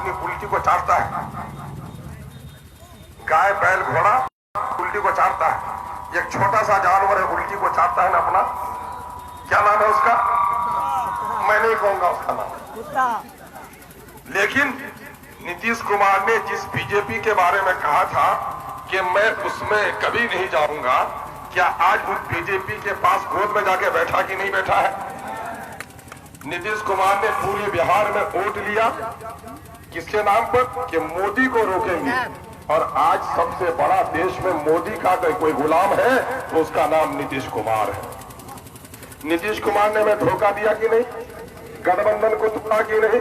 अपनी उल्टी को चाटता है, गाय बैल घोड़ा उल्टी को चाटता है, एक छोटा सा जानवर है उल्टी को चाटता है ना अपना, क्या नाम है उसका? मैं नहीं कहूंगा उसका नाम। लेकिन नीतीश कुमार ने जिस बीजेपी के बारे में कहा था कि मैं उसमें कभी नहीं जाऊंगा, क्या आज उस बीजेपी के पास गोद में जाके बैठा कि नहीं बैठा है? नीतीश कुमार ने पूरे बिहार में वोट लिया किसके नाम पर? कि मोदी को रोकेंगे। और आज सबसे बड़ा देश में मोदी का कोई गुलाम है तो उसका नाम नीतीश कुमार है। नीतीश कुमार ने हमें धोखा दिया कि नहीं? गठबंधन को तोड़ा कि नहीं?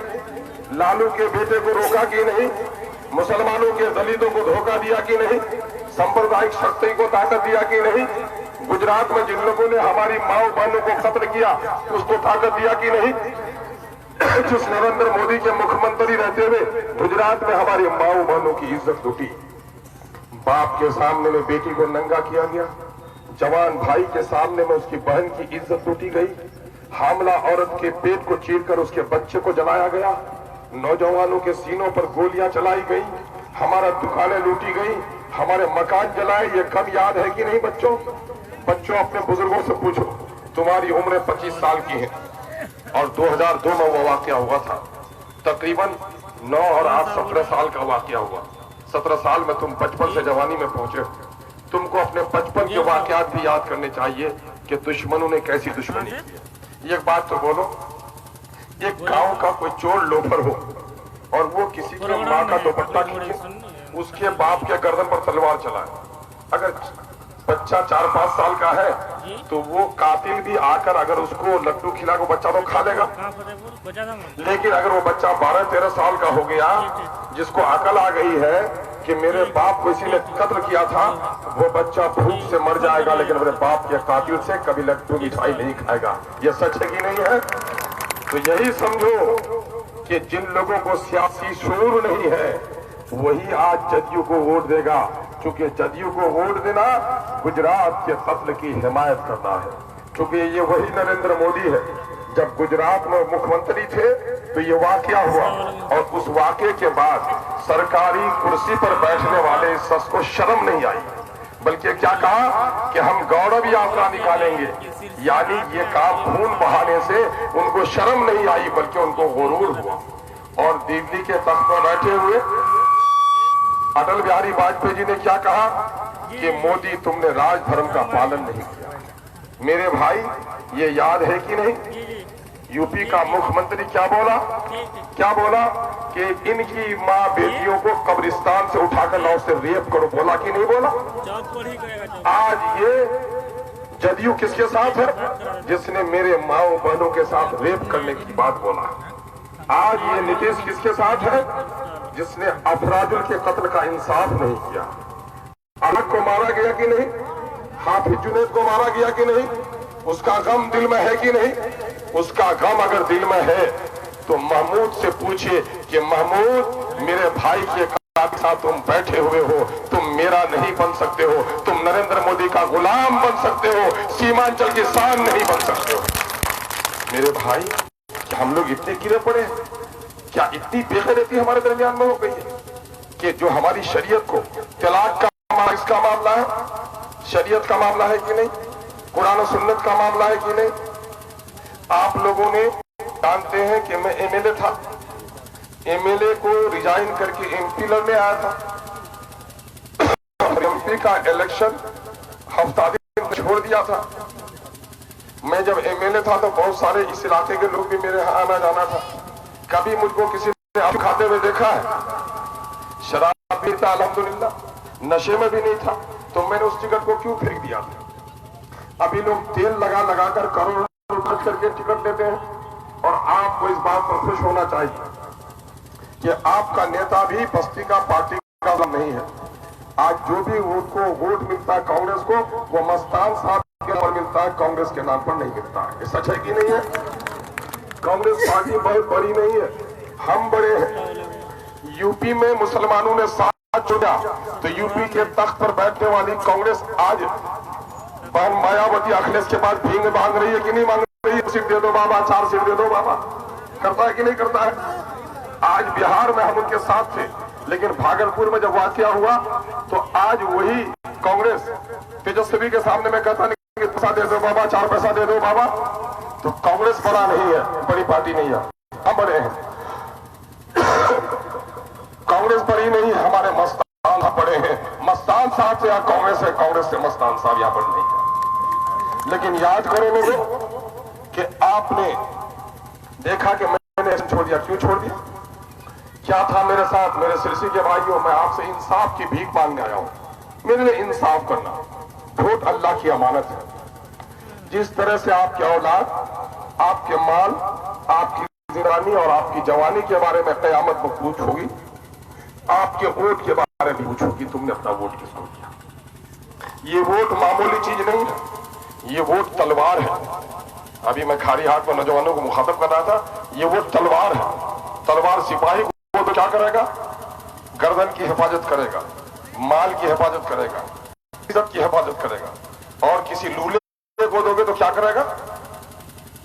लालू के बेटे को रोका कि नहीं? मुसलमानों के दलितों को धोखा दिया कि नहीं? सांप्रदायिक शक्ति को ताकत दिया कि नहीं? गुजरात में जिन लोगों ने हमारी माओ बहनों को कत्ल किया उसको ताकत दिया कि नहीं? जिस नरेंद्र मोदी के मुख्यमंत्री रहते हुए गुजरात में हमारी माओ बहनों की इज्जत लूटी, बाप के सामने में बेटी को नंगा किया गया, जवान भाई के सामने में उसकी बहन की इज्जत लूटी गई, हामला औरत के पेट को चीरकर उसके बच्चे को जलाया गया, नौजवानों के सीनों पर गोलियां चलाई गई, हमारा दुकानें लूटी गई, हमारे मकान जलाए। ये कब याद है कि नहीं बच्चों? बच्चों अपने बुजुर्गों से पूछो, तुम्हारी उम्र 25 साल की है और 2002 में वो वाकया हुआ था। तकरीबन 9 और 8 17 साल का वाकया हुआ। 17 साल में तुम बचपन से जवानी में पहुंचे। तुमको अपने बचपन के वाकयात भी याद करने चाहिए कि दुश्मनों ने कैसी दुश्मनी की। एक बात तो बोलो, एक गांव का कोई चोर लोफर हो और वो किसी की माँ का दुपट्टा खींचे, उसके बाप के गर्दन पर तलवार चलाए, अगर बच्चा 4-5 साल का है तो वो कातिल भी आकर अगर उसको लड्डू खिला को बच्चा तो खा लेगा। लेकिन अगर वो बच्चा 12-13 साल का हो गया, जिसको अकल आ गई है कि मेरे बाप को इसी ने कत्ल किया था, वो बच्चा भूख से मर जाएगा लेकिन अपने बाप के कातिल से कभी लड्डू मिठाई नहीं खाएगा। ये सच है कि नहीं है? तो यही समझो कि जिन लोगों को सियासी शूर नहीं है वही आज जदयू को वोट देगा, क्योंकि जदयू को वोट देना गुजरात के कत्ल की हिमायत करना है। क्योंकि ये वही नरेंद्र मोदी है, जब गुजरात में मुख्यमंत्री थे तो ये वाकया हुआ और उस वाकये के बाद सरकारी कुर्सी पर बैठने वाले शख्स को शर्म नहीं आई, बल्कि क्या कहा कि हम गौरव यात्रा निकालेंगे। यानी ये काम खून बहाने से उनको शर्म नहीं आई बल्कि उनको गुरूर हुआ। और दिल्ली के तख्त पर बैठे हुए अटल बिहारी वाजपेयी जी ने क्या कहा कि मोदी तुमने राजधर्म का पालन नहीं किया। मेरे भाई ये याद है कि नहीं? यूपी का मुख्यमंत्री क्या बोला? क्या बोला कि इनकी माँ बेटियों को कब्रिस्तान से उठाकर लाओ से रेप करो, बोला कि नहीं बोला? आज ये जदयू किसके साथ है? जिसने मेरे माओ बहनों के साथ रेप करने की बात बोला। आज ये नीतीश किसके साथ है? जिसने अफराजुल के कत्ल का इंसाफ नहीं किया। अरब को मारा गया कि नहीं? हाफिज जुनैद को मारा गया कि नहीं? उसका गम दिल में है कि नहीं? उसका गम अगर दिल में है तो महमूद से पूछिए कि महमूद मेरे भाई के साथ तुम बैठे हुए हो, तुम मेरा नहीं बन सकते हो, तुम नरेंद्र मोदी का गुलाम बन सकते हो, सीमांचल की शान नहीं बन सकते हो। मेरे भाई क्या हम लोग इतने गिरे पड़े हैं? क्या इतनी बेगैरती हमारे दरमियान में हो गई है कि जो हमारी शरीयत को, तलाक का इसका मामला है, शरीयत का मामला है कि नहीं? कुरान और सुन्नत का मामला है कि नहीं? आप लोगों ने जानते हैं कि मैं एमएलए था, एमएलए को रिजाइन करके एमपी लड़ने आया था और एमपी का इलेक्शन हफ्ता दिन छोड़ दिया था। मैं जब एमएलए था तो बहुत सारे इस इलाके के लोग भी मेरे यहाँ आना जाना था। कभी मुझको किसी ने अब खाते हुए देखा है? शराब भी था अल्हम्दुलिल्लाह, नशे में भी नहीं था, तो मैंने उस टिकट को क्यों फेंक दिया था? अभी लोग तेल लगा कर करोड़ों खर्च करके टिकट लेते हैं और आपको इस बात पर खुश होना चाहिए कि आपका नेता भी बस्ती का पार्टी का नहीं है। आज जो भी उसको वोट मिलता है कांग्रेस को, वो मस्तान साहब के नाम पर मिलता है, कांग्रेस के नाम पर नहीं मिलता है। ये सच है कि नहीं है? कांग्रेस पार्टी बहुत बड़ी नहीं है, हम बड़े हैं। यूपी में मुसलमानों ने साथ छोड़ा तो यूपी के तख्त पर बैठने वाली कांग्रेस आज बहन मायावती अखिलेश के पास भीख मांग रही है कि नहीं मांग रही है? सीट दे दो बाबा, 4 सीट दे दो बाबा, करता है कि नहीं करता है? आज बिहार में हम उनके साथ थे, लेकिन भागलपुर में जब वाकया हुआ तो आज वही कांग्रेस तेजस्वी के सामने में कहता नहीं कि पैसा दे दो बाबा, 4 पैसा दे दो बाबा, तो कांग्रेस बड़ा नहीं है, बड़ी पार्टी नहीं है, हम बड़े हैं। कांग्रेस बड़ी नहीं है, हमारे मस्तान बड़े हैं। मस्तान साहब से यहाँ कांग्रेस है, कांग्रेस से मस्तान साहब यहाँ पर नहीं है। लेकिन याद करो लोगों कि आपने देखा कि मैंने छोड़ दिया। क्यों छोड़ दिया? क्या था मेरे साथ? मेरे सिरसी के भाइयों, मैं आपसे इंसाफ की भीख मांगने आया हूं। मेरे लिए इंसाफ करना, वोट अल्लाह की अमानत है। जिस तरह से आपके औलाद, आपके माल, आपकी जिंदगी और आपकी जवानी के बारे में कयामत में पूछ होगी, आपके वोट के बारे में पूछ होगी, तुमने अपना वोट किसको दिया। ये वोट मामूली चीज नहीं है, ये वोट तलवार है। अभी मैं खाड़ी हाट में नौजवानों को मुखातब कर रहा था, ये वोट तलवार है। तलवार सिपाही को तो क्या करेगा? गर्दन की हिफाजत करेगा, माल की हिफाजत करेगा, इज्जत की हिफाजत करेगा। और किसी लूले को दोगे तो क्या करेगा?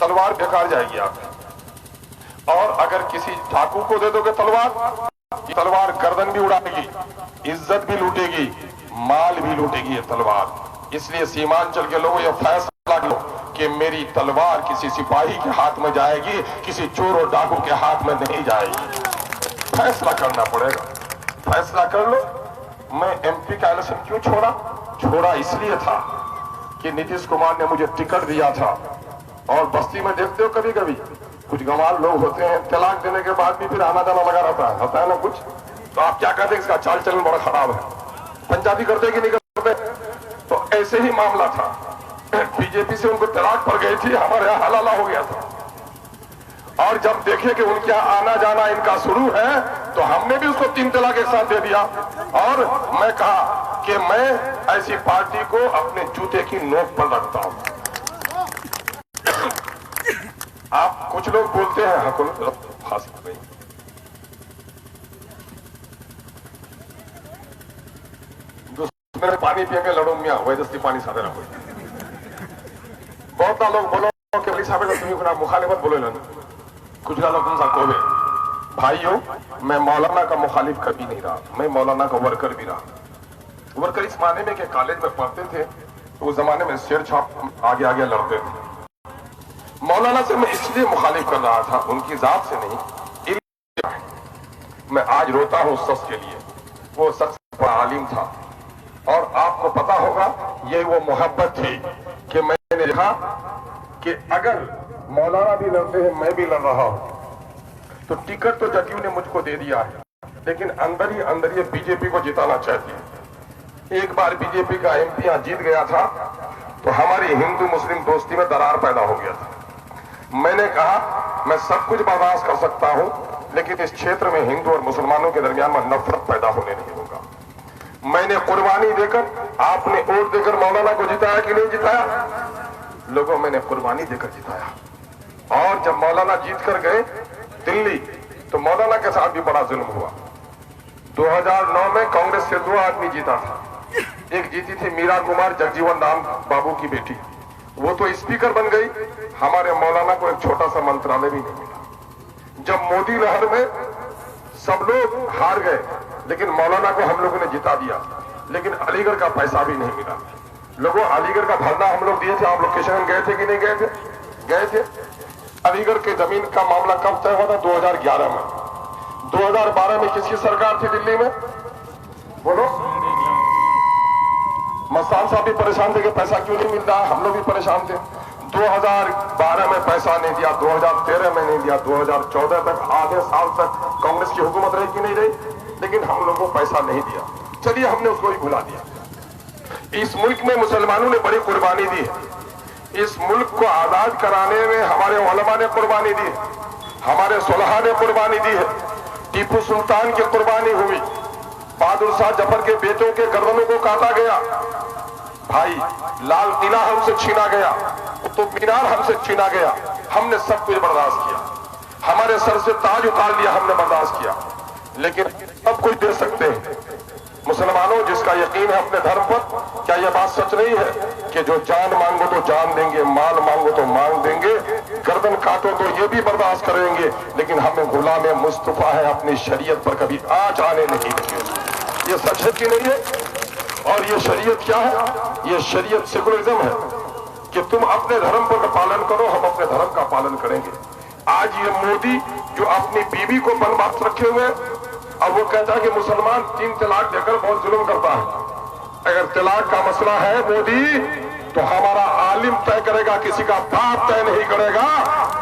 तलवार बेकार जाएगी आपकी। और अगर किसी डाकू को दे दोगे तलवार गर्दन भी उड़ाएगी, इज्जत भी लूटेगी, माल भी लूटेगी ये तलवार। इसलिए सीमांचल के लोगों ये फैसला लो कि मेरी तलवार किसी सिपाही के हाथ में जाएगी, किसी चोर और डाकू के हाथ में नहीं जाएगी। फैसला करना पड़ेगा, फैसला कर लो। मैं एमपी का इलेक्शन क्यों छोड़ा इसलिए था कि नीतीश कुमार ने मुझे टिकट दिया था। और बस्ती में देखते हो कभी कभी कुछ गंवार लोग होते हैं, तलाक देने के बाद भी फिर आना जाना लगा रहता है ना कुछ। तो आप क्या कहते हैं? इसका चाल चलन बड़ा खराब है, पंचायती करते कि नहीं करते? तो ऐसे ही मामला था, बीजेपी से उनको तलाक पड़ गई थी, हमारे यहाँ हलाला हो गया था। और जब देखे कि उनके आना जाना इनका शुरू है तो हमने भी उसको 3 तलाक एक साथ दे दिया। और मैं कहा कि मैं ऐसी पार्टी को अपने जूते की नोक पर रखता हूं। आप कुछ लोग बोलते हैं फांसी नहीं, मेरे पानी पिए के लड़ो मियाँ वैदस्ती पानी साधे रखो। बहुत लोग बोलो कि अली साहब तुम्हें मुखालिफत बोले लन, कुछ लोग तुम सको भाइयों, मैं मौलाना का मुखालिफ कभी नहीं रहा, मैं मौलाना का वर्कर भी रहा। वर्कर इस माने में कि कॉलेज में पढ़ते थे तो उस जमाने में शेर छाप आगे आगे लड़ते थे। मौलाना से मैं इसलिए मुखालिफ कर रहा था, उनकी जात से नहीं। मैं आज रोता हूं उस शख्स के लिए, वो शख्स बड़ा आलिम था। और आपको पता होगा ये वो मोहब्बत थी कि मैंने देखा कि अगर मौलाना भी लड़ते हैं, मैं भी लड़ रहा हूं, तो टिकट तो जदयू ने मुझको दे दिया है, लेकिन अंदर ही अंदर ये बीजेपी को जिताना चाहती है। एक बार बीजेपी का एमपी यहां जीत गया था तो हमारी हिंदू मुस्लिम दोस्ती में दरार पैदा हो गया था। मैंने कहा मैं सब कुछ बर्दाश्त कर सकता हूं, लेकिन इस क्षेत्र में हिंदू और मुसलमानों के दरमियान में नफरत पैदा होने नहीं होगा। मैंने कुर्बानी देकर, आपने वोट देकर मौलाना को जिताया कि नहीं जिताया? लोगों, मैंने कुर्बानी देकर जिताया। और जब मौलाना जीत कर गए दिल्ली, तो मौलाना के साथ भी बड़ा जुल्म हुआ। 2009 में कांग्रेस से 2 आदमी जीता था। एक जीती थी मीरा कुमार, जगजीवन राम बाबू की बेटी, वो तो स्पीकर बन गई। हमारे मौलाना को एक छोटा सा मंत्रालय भी नहीं मिला। जब मोदी लहर में सब लोग हार गए, लेकिन मौलाना को हम लोगों ने जिता दिया, लेकिन अलीगढ़ का पैसा भी नहीं मिला। लोगों, अलीगढ़ का भरना हम लोग दिए थे। आप लोग किशन गए थे कि नहीं गए थे? गए थे। अलीगढ़ के जमीन का मामला कब तय हुआ था? 2011 में। 2012 में किसकी सरकार थी दिल्ली में? बोलो। मस्तान साहब भी परेशान थे कि पैसा क्यों नहीं मिल रहा, हम लोग भी परेशान थे। 2012 में पैसा नहीं दिया, 2013 में नहीं दिया, 2014 तक, आधे साल तक कांग्रेस की हुकूमत रही कि नहीं रही, लेकिन हम लोगों को पैसा नहीं दिया। चलिए, हमने उसको ही भुला दिया। इस मुल्क में मुसलमानों ने बड़ी कुर्बानी दी है। इस मुल्क को आजाद कराने में हमारे उलमा ने कुर्बानी दी है, हमारे सुलहा ने कुर्बानी दी है। टीपू सुल्तान की कुर्बानी हुई, बहादुर शाह जफर के बेटों के गर्दनों को काटा गया, भाई लाल किला हमसे छीना गया, कुतुब मीनार हमसे छीना गया। हमने सब कुछ बर्दाश्त किया, हमारे सर से ताज उतार लिया, हमने बर्दाश्त किया, लेकिन सब कुछ दे सकते हैं। मुसलमानों, जिसका यकीन है अपने धर्म पर, क्या यह बात सच नहीं है कि जो जान मांगो तो जान देंगे, माल मांगो तो मांग देंगे, गर्दन काटो तो ये भी बर्दाश्त करेंगे, लेकिन हमें गुलाम मुस्तफा है, अपनी शरीयत पर कभी आंच आने नहीं देंगे। ये सच है कि नहीं है? और ये शरीयत क्या है? ये शरीयत सेकुलरिज्म है कि तुम अपने धर्म का पालन करो, हम अपने धर्म का पालन करेंगे। आज ये मोदी जो अपनी बीवी को बनवास रखे हुए, अब वो कहता है कि मुसलमान 3 तलाक देकर बहुत जुल्म करता है। अगर तलाक का मसला है मोदी, तो हमारा आलिम तय करेगा, किसी का बाप तय नहीं करेगा।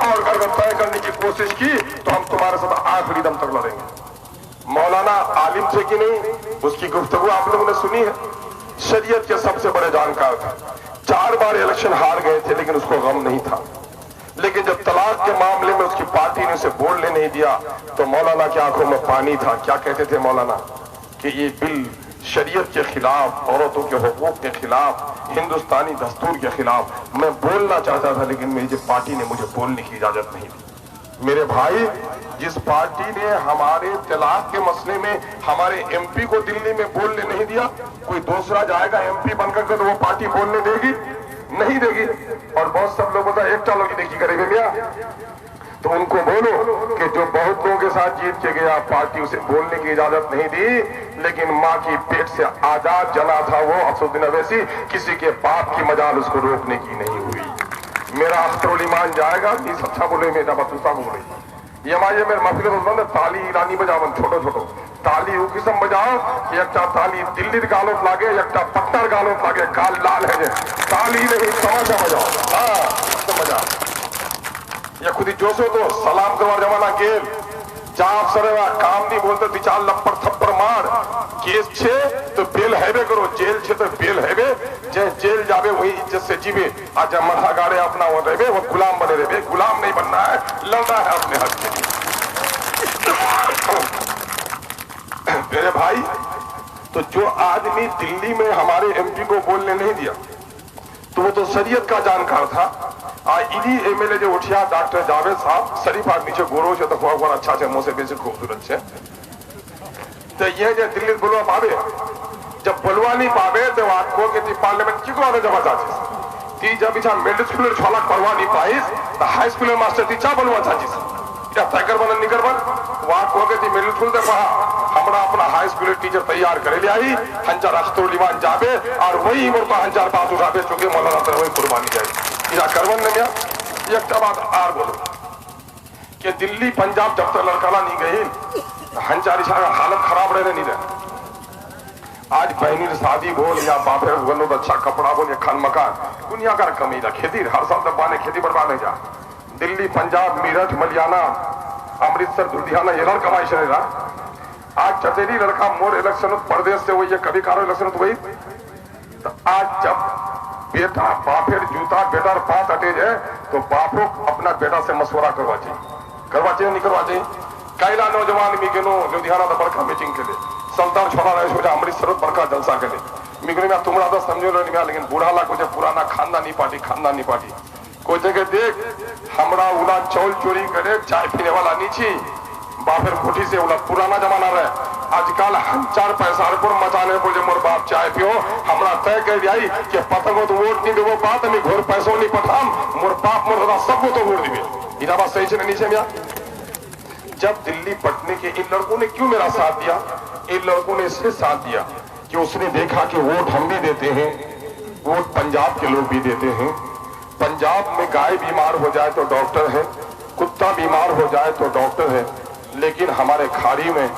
और अगर तय करने की कोशिश की तो हम तुम्हारे साथ आखिरी दम तक लड़ेंगे। मौलाना आलिम थे कि नहीं, उसकी गुफ्तगू आप लोगों ने सुनी है। शरीयत के सबसे बड़े जानकार थे, 4 बार इलेक्शन हार गए थे, लेकिन उसको गम नहीं था। लेकिन जब तलाक के मामले में उसकी पार्टी ने उसे बोलने नहीं दिया, तो मौलाना की आंखों में पानी था। क्या कहते थे मौलाना कि ये बिल शरीयत के खिलाफ, औरतों के हुकूक के खिलाफ, हिंदुस्तानी दस्तूर के खिलाफ। मैं बोलना चाहता था, लेकिन मेरी पार्टी ने मुझे बोलने की इजाजत नहीं दी। मेरे भाई, जिस पार्टी ने हमारे तलाक के मसले में हमारे एमपी को दिल्ली में बोलने नहीं दिया, कोई दूसरा जाएगा एमपी बनकर तो वो पार्टी बोलने देगी? नहीं देगी। और बहुत सब लोग होता एक चालों की देखी करेंगे मियां, तो उनको बोलो कि जो बहुत लोगों के साथ जीत के गया, पार्टी उसे बोलने की इजाजत नहीं दी, लेकिन माँ की पेट से आजाद जना था वो असदुद्दीन अवैसी, किसी के बाप की मजाल उसको रोकने की नहीं हुई। मेरा अख्तरुल ईमान जाएगा, 30 अच्छा बोले, मेरा बतूसा बोले। ये माये मेरे महफिल ताली ईरानी बजावन, छोटो छोटो ताली वो किस्म बजाओ कि एक ताली दिल्ली गालोत लागे, एक पट्टर गालोत लागे, गाल लाल है जे ताली नहीं, तमाशा बजाओ। हाँ मजा या खुद ही जोशो तो सलाम करवा जमाना गेल जा अफसर काम नहीं बोलते, 2-4 लप्पड़ थप्पड़ मार, केस छे तो बेल हैवे करो, जेल छे तो बेल हैवे, जे जेल जावे वही इज्जत से जीवे। आज मथा गाड़े अपना वो रहे, वो गुलाम बने रहे। गुलाम नहीं बनना है, लड़ना है अपने हक के लिए। मेरे भाई, तो जो आदमी दिल्ली में हमारे एमपी को बोलने नहीं दिया, तो वो तो शरीयत का जानकार था। इन्हीं एमएलए जो उठिया डॉक्टर जावेद साहब, शरीफ आदमी छे, गोरो छे, तो बहुत अच्छा छे, मुंह से बेसी खूबसूरत छे। तो ये जो दिल्ली बोलवा पावे, जब बोलवा नहीं पावे तो आपको कि पार्लियामेंट क्यों आने जमा चाची ती, जब इच्छा मिडिल स्कूल 6 लाख पढ़वा नहीं पाइस, तो हाई स्कूल मास्टर ती चा बोलवा चाची क्या तय कर बन निकर बन वहां को के मिडिल स्कूल से पढ़ा, हमरा अपना हाई स्कूल टीचर तैयार करे ले आई, हंजार अख्तरुल ईमान जावे और वही मुर्ता हंजार बात उठावे, चूंकि मौलाना तर वही कुर्बानी जाए इरा करवन ने। मिया एक बात आर बोलो कि दिल्ली पंजाब जब तक लड़काला नहीं गई, हंजारी हालत खराब रहने नहीं रहे। आज बहनी शादी बोल या बापे बोलो तो अच्छा कपड़ा बोल या खान मकान, दुनिया का कमी ना खेती हर साल दबाने खेती बर्बाद नहीं जा। दिल्ली पंजाब मीरठ मलियाना अमृतसर लुधियाना ये लड़ कमाई शरीर। आज चचेरी लड़का मोर इलेक्शन प्रदेश से हुई, ये कभी कारो इलेक्शन तो हुई। तो आज जब बेटा बापेर जूता बेटा पास अटेज है, तो बापो अपना बेटा से मशवरा करवा चाहिए नहीं करवा चाहिए। कैला नौजवान मिगनो लुधियाना तो बड़का मीटिंग के लिए संतान छोड़ा रहे सोचा अमृतसर बड़का जलसा के लिए मिगनो में तुमरा तो समझो नहीं, लेकिन बूढ़ा ला कुछ पुराना खानदानी पार्टी कोई जगह देख हमरा उला चौल चोरी करे चाय पीने वाला नीची बाफिर कोठी से उला पुराना जमाना रहे। आजकल 4 पैसा मचाने को मोर बाप चाय पियो, हमरा तय कर दिया कि पतंगो तो वोट नहीं देवो बात हमें घर पैसों नहीं पठाम, मोर बाप मोर दादा सबको तो वोट दिवे। इना बात सही से नीचे में जब दिल्ली पटने के इन लड़कों ने क्यों मेरा साथ दिया? इन लड़कों ने इसलिए साथ दिया कि उसने देखा कि वोट हम भी देते हैं, वोट पंजाब के लोग भी देते हैं। पंजाब में गाय बीमार हो जाए तो डॉक्टर है, कुत्ता बीमार हो जाए तो डॉक्टर है, लेकिन हमारे खाड़ी में,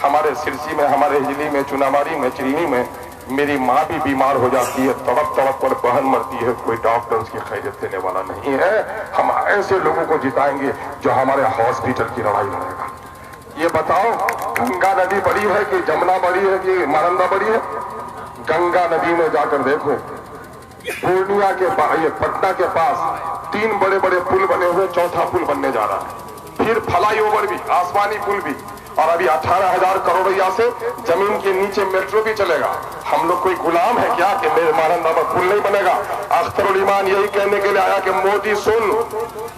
हमारे सिरसी में, हमारे हिजली में, चुनामारी में, चिरनी में मेरी माँ भी बीमार हो जाती है, तड़प तड़प कर बहन मरती है, कोई डॉक्टर उसकी खैरियत देने वाला नहीं है। हम ऐसे लोगों को जिताएंगे जो हमारे हॉस्पिटल की लड़ाई लड़ेगा। ये बताओ, गंगा नदी बड़ी है कि जमुना बड़ी है कि महानंदा बड़ी है? गंगा नदी में जाकर देखो, पूर्णिया के पटना के पास 3 बड़े बड़े पुल बने हुए, 4था पुल बनने जा रहा है, फिर फ्लाईओवर भी, आसमानी पुल भी, और अभी 18,000 करोड़ रुपया से जमीन के नीचे मेट्रो भी चलेगा। हम लोग कोई गुलाम है क्या कि मेरे महानंदा में पुल नहीं बनेगा? अख्तरुल ईमान यही कहने के लिए आया कि मोदी सुन,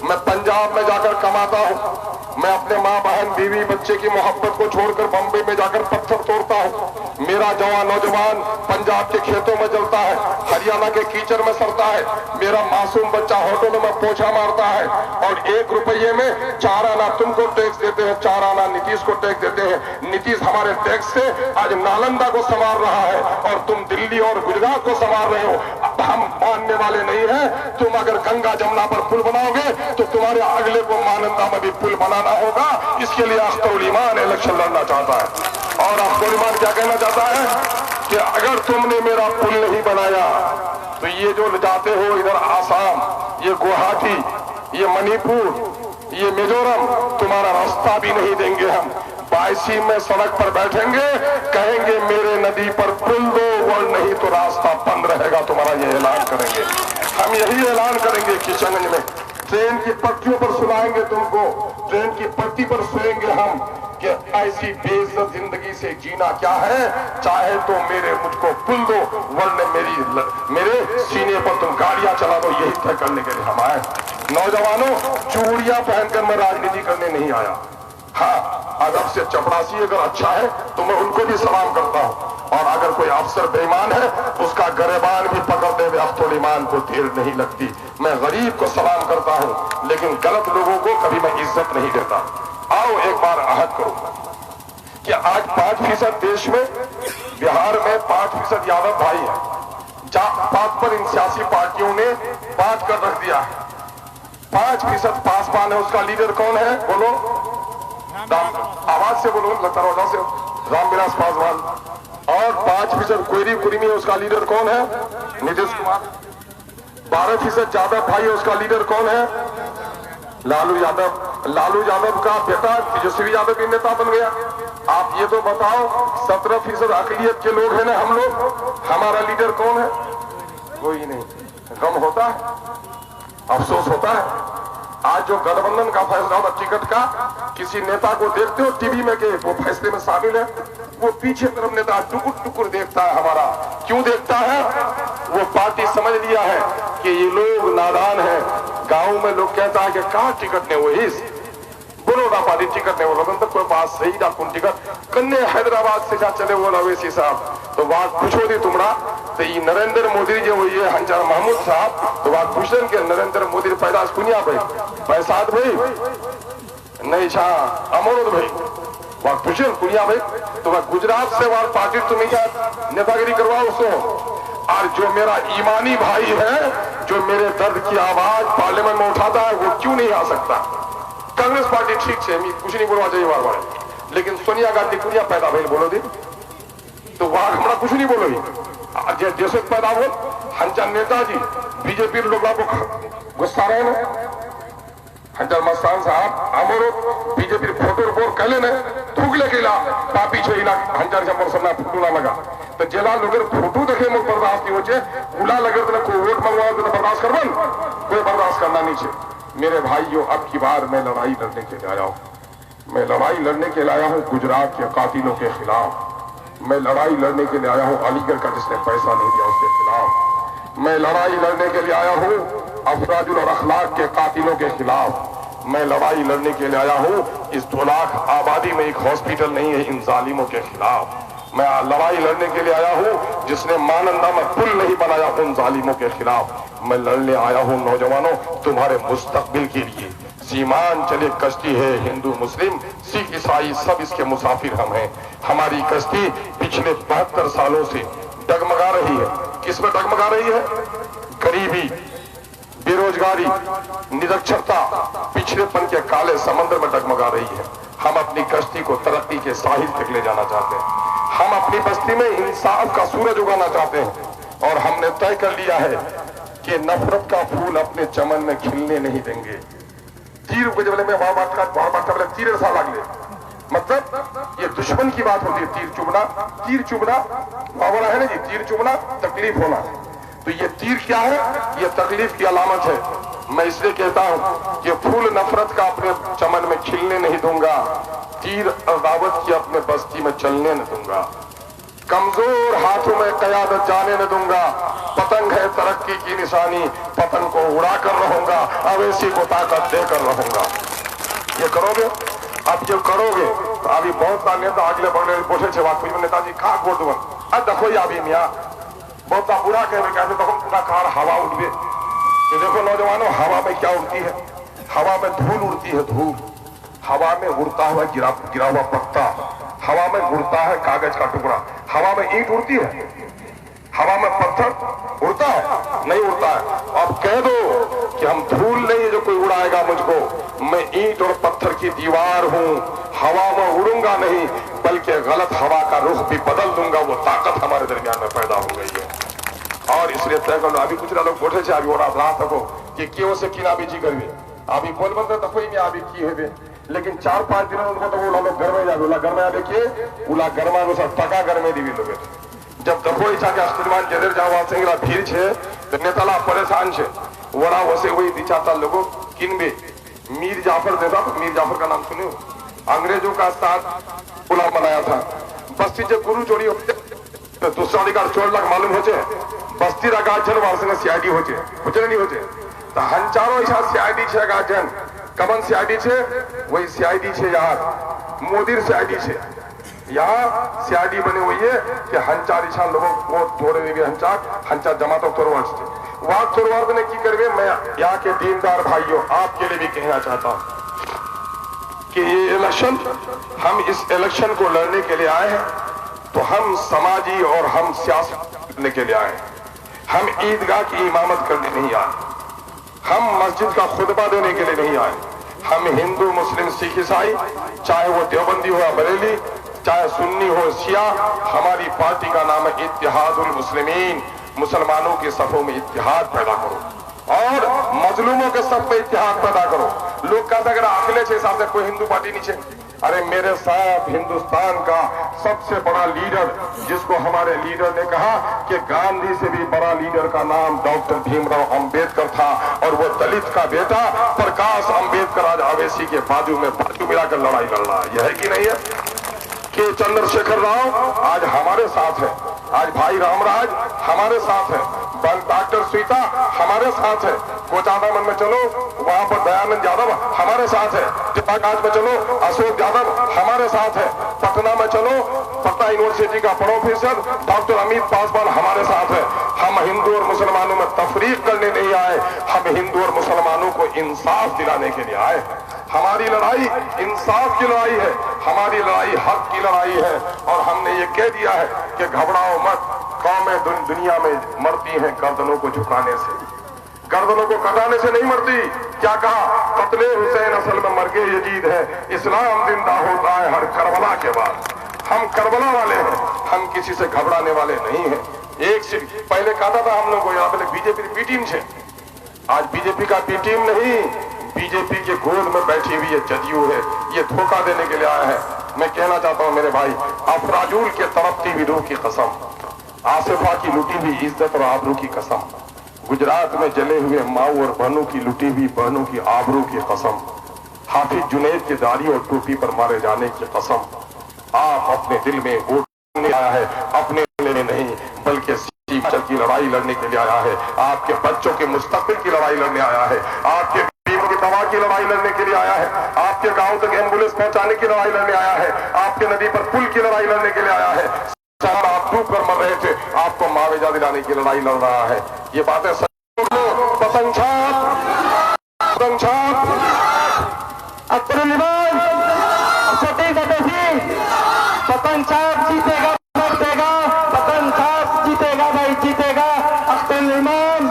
मैं पंजाब में जाकर कमाता हूँ, मैं अपने माँ बहन बीवी बच्चे की मोहब्बत को छोड़कर बम्बई में जाकर पत्थर तोड़ता हूँ, मेरा जवान नौजवान पंजाब के खेतों में जलता है, हरियाणा के कीचड़ में सड़ता है, मेरा मासूम बच्चा होटलों में पोछा मारता है, और 1 रुपये में 4 आना तुमको टैक्स देते हैं, 4 आना नीतीश को टैक्स देते हैं। नीतीश हमारे टैक्स से आज नालंदा को संवार रहा है और तुम दिल्ली और गुजरात को संवार रहे हो। अब हम मानने वाले नहीं है। तुम अगर गंगा जमुना पर पुल बनाओगे तो तुम्हारे अगले को नालंदा में भी पुल बनाना होगा। इसके लिए अख्तरुल ईमान इलेक्शन लड़ना चाहता है। और अख्तरुल ईमान क्या कहना चाहता है कि अगर तुमने मेरा पुल नहीं बनाया तो ये जो जाते हो इधर आसाम, ये गुवाहाटी, ये मणिपुर, ये मिजोरम, तुम्हारा रास्ता भी नहीं देंगे। हम 22 में सड़क पर बैठेंगे, कहेंगे मेरे नदी पर पुल दो, वो नहीं तो रास्ता बंद रहेगा तुम्हारा, ये ऐलान करेंगे। हम यही ऐलान करेंगे किशनगंज में। ट्रेन की पटरियों पर सुनाएंगे तुमको, ट्रेन की पट्टी पर सोएंगे हम कि ऐसी बेइज्जत जिंदगी से जीना क्या है। चाहे तो मुझको पुल दो, वरना मेरे सीने पर तुम गाड़ियां चला दो। यही तय करने के लिए हम आए। नौजवानों, चूड़ियां पहनकर मैं राजनीति करने नहीं आया। हाँ, अदब से चपरासी अगर अच्छा है तो मैं उनको भी सलाम करता हूँ, और अगर कोई अफसर बेईमान है उसका गरेबान भी पकड़ते हुए अख्तरुल ईमान को देर नहीं लगती। मैं गरीब को सलाम करता हूँ, लेकिन गलत लोगों को कभी मैं इज्जत नहीं देता। आओ एक बार अहद करो कि आज 5% देश में, बिहार में 5% यादव भाई है। बात पर इन सियासी पार्टियों ने बात कर रख दिया है। 5% पासवान है, उसका लीडर कौन है बोलो? आवाज से बोलो, लतारोटा से रामविलास पासवान। और 5% कोयरी कुर्मी है, उसका लीडर कौन है? नीतीश कुमार। 12% यादव भाई है, उसका लीडर कौन है? लालू यादव। लालू यादव का बेटा तेजस्वी यादव भी नेता बन गया। आप ये तो बताओ, 17% अकलियत के लोग हैं ना हम लोग, हमारा लीडर कौन है? कोई नहीं। गम होता है, अफसोस होता है। आज जो गठबंधन का फैसला होता टिकट का, किसी नेता को देखते हो टीवी में कि वो फैसले में शामिल है, वो पीछे तरफ नेता टुकुर टुकुर देखता है हमारा। क्यों देखता है? वो पार्टी समझ लिया है कि ये लोग नादान हैं। गांव में लोग कहता है कि कहाँ टिकट ने, वो इस बोलो ना पार्टी टिकट ने, वो रतन तक कोई बात सही ना कौन टिकट कन्ने हैदराबाद से जा चले वो अवैसी साहब, तो बात पूछो दी तुमरा तो ये नरेंद्र मोदी जो ये हंजार महमूद साहब, तो बात पूछन के नरेंद्र मोदी पैदाश कुनिया भाई, पैसाद भाई नहीं छा अमरोद भाई, बात पूछन कुनिया भाई, तो वह गुजरात से वार पार्टी तुम्हें क्या नेतागिरी करवाओ उसको। और जो मेरा ईमानी भाई है, जो मेरे दर्द की आवाज पार्लियामेंट में उठाता है, वो क्यों नहीं आ सकता? कांग्रेस पार्टी ठीक है, कुछ नहीं बोलवा चाहिए बार, लेकिन सोनिया गांधी कुनिया पैदा भाई बोलो दी, तो वहां हमारा कुछ नहीं बोलो। जैसे पैदा हो हंचा नेताजी बीजेपी लोग गुस्सा रहे ना, हंचल मस्तान साहब हमारो बीजेपी फोटो रिपोर्ट कहले ने थूकले के पापी छे इला हंचल जमर सना फोटो ना लगा, तो जेला लोग फोटो देखे मुझ बर्दाश्त नहीं होचे, उला लगे तो कोई वोट मंगवाओ तो बर्दाश्त करबन, कोई बर्दाश्त करना नहीं चाहिए। मेरे भाइयों, अब की बार मैं लड़ाई लड़ने के लिए आया हूँ। मैं लड़ाई लड़ने के लिए आया हूँ गुजरात के कातिलों के खिलाफ। मैं लड़ाई लड़ने के लिए आया हूँ अलीगढ़ का जिसने पैसा नहीं दिया उसके खिलाफ। मैं लड़ाई लड़ने के लिए आया हूँ अफराजुल और अखलाक के कातिलों के खिलाफ। मैं लड़ाई लड़ने के लिए आया हूँ इस 2 लाख आबादी में एक हॉस्पिटल नहीं है इन जालिमों के खिलाफ। मैं लड़ाई लड़ने के लिए आया हूँ जिसने मानंदा में पुल नहीं बनाया उन जालिमों के खिलाफ। मैं लड़ने आया हूँ नौजवानों तुम्हारे मुस्तकबिल के लिए। सीमांचल कश्ती है, हिंदू मुस्लिम सिख ईसाई सब इसके मुसाफिर हम हैं। हमारी कश्ती पिछले 72 सालों से डगमगा रही है। किस में डगमगा रही है? गरीबी, बेरोजगारी, निरक्षरता, पिछड़ेपन के काले समंदर में डगमगा रही है। हम अपनी कश्ती को तरक्की के साहिल तक ले जाना चाहते हैं। हम अपनी बस्ती में इंसाफ का सूरज उगाना चाहते हैं और हमने तय कर लिया है कि नफरत का फूल अपने चमन में खिलने नहीं देंगे। तीर बजले में वाले तीर सा लागले, मतलब ये दुश्मन की बात होती है। तीर चुभना बाबरा है ना जी, तीर चुभना तकलीफ होना, तो ये तीर क्या है? ये तकलीफ की अलामत है। मैं इसलिए कहता हूं कि फूल नफरत का अपने चमन में खिलने नहीं दूंगा, तीर अदावत की अपने बस्ती में चलने न दूंगा, कमजोर हाथों में कयादत जाने न दूंगा। पतंग है तरक्की की निशानी, पतंग को उड़ा कर रहूंगा, अवैसी को ताकत देकर रहूंगा। ये करोगे? अब जो करोगे अभी बहुत सा नेता अगले बगले बोले छे बात नेताजी खा गोद देखो अभी मियाँ बहुत बुरा कहते तो पूरा कार हवा उठबे। तो देखो नौजवानों, हवा में क्या उड़ती है? हवा में धूल उड़ती है, धूल। हवा में उड़ता हुआ गिरा हुआ पत्ता, हवा में उड़ता है कागज का टुकड़ा, हवा में ईंट उड़ती है, हवा में पत्थर उड़ता है? नहीं उड़ता है। अब कह दो कि हम धूल नहीं जो कोई उड़ाएगा मुझको, मैं ईंट और पत्थर की दीवार हूं, हवा में उड़ूंगा नहीं बल्कि गलत हवा का रुख भी बदल दूंगा। वो ताकत हमारे दरमियान में पैदा हो गई है। और इसलिए तय कर लो, अभी कुछ लोग बोले थे अभी ओरा रहा सको कि क्यों से किना बीजी करवे अभी बोल बनते तो कोई में अभी की है, लेकिन 4-5 दिन तो वो लोग घर में जाए घर में आवे के उला घर में सब टका घर में दीवी लोग जब देखो इच्छा के अस्तिमान जदेर जावा सिंगला भीड़ छे तो नेताला परेशान छे वड़ा वैसे वही दिचाता लोगों किनबे मीर जाफर देता। तो मीर जाफर का नाम सुने, अंग्रेजों का साथ पुला बनाया था। बस्ती जब गुरु चोरी होते तो दूसरा अधिकार 4 लाख मालूम होचे बस्ती रा गाजन वार संग सीआईडी होचे नहीं होचे तो हंचारो ऐसा सीआईडी छे गाजन कमन सीआईडी छे वही सीआईडी छे यार मोदीर सीआईडी छे। यहाँ सीआईडी बनी हुई है कि हंचार इच्छा लोगों को थोड़े भी हंचा जमा तो तोड़वार वहां तोड़वार ने की करवे। मैं यहाँ के दीनदार भाइयों आपके लिए भी कहना चाहता हूँ कि ये इलेक्शन, हम इस इलेक्शन को लड़ने के लिए आए हैं तो हम समाजी और हम सियासत करने के लिए आए हैं। हम ईदगाह की इमामत करने नहीं आए, हम मस्जिद का खुतबा देने के लिए नहीं आए। हम हिंदू मुस्लिम सिख ईसाई चाहे वो देवबंदी हो या बरेली चाहे सुन्नी हो शिया, हमारी पार्टी का नाम है इत्तेहादुल मुस्लिमीन। मुसलमानों के सफों में इत्तेहाद पैदा करो और मजलूमों के सफ में इत्तेहाद पैदा करो। लोग कहते अगर अखिले छे हिसाब से कोई हिंदू पार्टी नीचे, अरे मेरे साथ हिंदुस्तान का सबसे बड़ा लीडर जिसको हमारे लीडर ने कहा कि गांधी से भी बड़ा लीडर का नाम डॉक्टर भीमराव अंबेडकर था और वो दलित का बेटा प्रकाश अंबेडकर आज अवेसी के बाजू में बाजू मिलाकर लड़ाई लड़ रहा है। यह है कि नहीं है कि चंद्रशेखर राव आज हमारे साथ है, आज भाई रामराज हमारे साथ है, डॉक्टर स्वीता हमारे साथ है, कोचादामन में चलो वहां पर दयानंद यादव हमारे साथ है, चिताकाश में चलो अशोक यादव हमारे साथ है, पटना में चलो पटना यूनिवर्सिटी का प्रोफेसर डॉक्टर अमित पासवान हमारे साथ है। हम हिंदू और मुसलमानों में तफरीक करने नहीं आए, हम हिंदू और मुसलमानों को इंसाफ दिलाने के लिए आए हैं। हमारी लड़ाई इंसाफ की लड़ाई है, हमारी लड़ाई हक की लड़ाई है। और हमने ये कह दिया है कि घबराओ मत, कौमें दुनिया में मरती हैं गर्दनों को झुकाने से, गर्दनों को कटाने से नहीं मरती। क्या कहा? कत्ले हुसैन असल में मरके यजीद है, इस्लाम जिंदा होता है हर करबला के बाद। हम करबला वाले हैं, हम किसी से घबराने वाले नहीं हैं। एक से पहले कहता था हम लोग को यहाँ पहले बीजेपी की बी टीम है, आज बीजेपी का बी टीम नहीं, बीजेपी के गोद में बैठी हुई ये जदयू है, ये धोखा देने के लिए आया है। मैं कहना चाहता हूं मेरे भाई, अफराजुल के तड़पती हुई रूह की कसम, आसिफा की लुटी हुई इज्जत और आबरू की कसम, गुजरात में जले हुए माऊ और बहनों की लुटी हुई बहनों की आबरू की कसम, हाफिज जुनैद के दाढ़ी और टोपी पर मारे जाने की कसम। आप अपने दिल में वोट नहीं आया है, अपने लिए नहीं बल्कि की लड़ाई लड़ने के लिए आया है, आपके बच्चों के मुस्तकबिल की लड़ाई लड़ने आया है, आपके बीमार की दवा की लड़ाई लड़ने के लिए आया है, आपके गांव तक एम्बुलेंस पहुंचाने की लड़ाई लड़ने आया है, आपके नदी पर पुल की लड़ाई लड़ने के लिए आया है। आप डूब कर मर रहे थे, आपको मुआवजा दिलाने की लड़ाई लड़ रहा है। ये बातें पतंग छाप पतंग छाप पतंग छाप जीतेगा, जीतेगा, पतंग छाप जीतेगा भाई जीतेगा। अख्तर इमाम।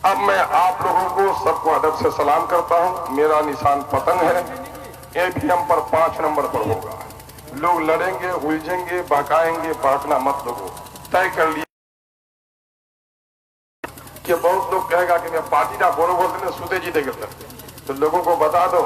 अब मैं आप लोगों को सबको अदब से सलाम करता हूं। मेरा निशान पतंग है, ईवीएम पर 5 नंबर पर होगा। लोग लड़ेंगे, उलझेंगे, बहकाएंगे, बहकना मत लोगों, तय कर लिया कि बहुत लोग कहेगा कि मैं पार्टी ना बोलो बोलते सुते जीते करते, तो लोगों को बता दो